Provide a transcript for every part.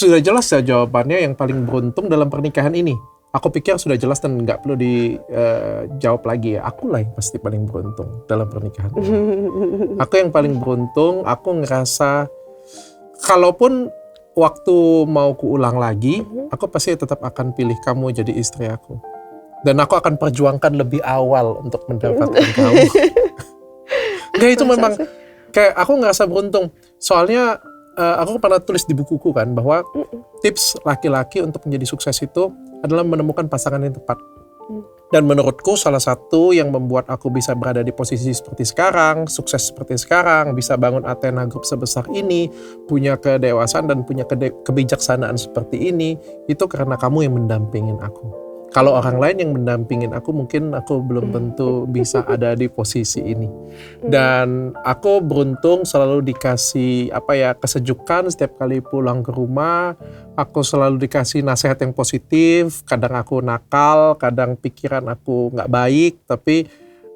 Sudah jelas ya jawabannya, yang paling beruntung dalam pernikahan ini. Aku pikir sudah jelas dan nggak perlu dijawab lagi ya. Akulah yang pasti paling beruntung dalam pernikahan ini. Aku yang paling beruntung, aku ngerasa kalaupun waktu mau kuulang lagi, aku pasti tetap akan pilih kamu jadi istri aku. Dan aku akan perjuangkan lebih awal untuk mendapatkan kamu. Nggak, itu memang kayak aku ngerasa beruntung. Soalnya aku pernah tulis di bukuku kan bahwa tips laki-laki untuk menjadi sukses itu adalah menemukan pasangan yang tepat. Dan menurutku salah satu yang membuat aku bisa berada di posisi seperti sekarang, sukses seperti sekarang, bisa bangun Athena Group sebesar ini, punya kedewasaan dan punya kebijaksanaan seperti ini, itu karena kamu yang mendampingin aku. Kalau orang lain yang mendampingin aku, mungkin aku belum tentu bisa ada di posisi ini. Dan aku beruntung selalu dikasih kesejukan setiap kali pulang ke rumah. Aku selalu dikasih nasihat yang positif. Kadang aku nakal, kadang pikiran aku nggak baik. Tapi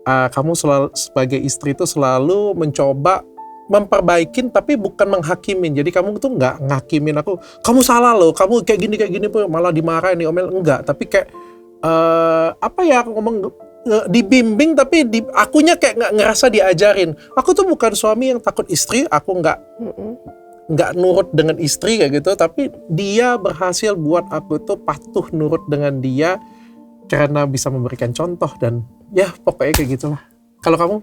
kamu selalu sebagai istri itu selalu mencoba memperbaikin tapi bukan menghakimin. Jadi kamu tuh nggak ngakimin aku, kamu salah loh, kamu kayak gini malah dimarahin, diomel, enggak. Tapi kayak aku ngomong, dibimbing tapi akunya kayak nggak ngerasa diajarin. Aku tuh bukan suami yang takut istri, aku nggak nurut dengan istri kayak gitu, tapi dia berhasil buat aku tuh patuh nurut dengan dia karena bisa memberikan contoh dan ya pokoknya kayak gitulah. Kalau kamu?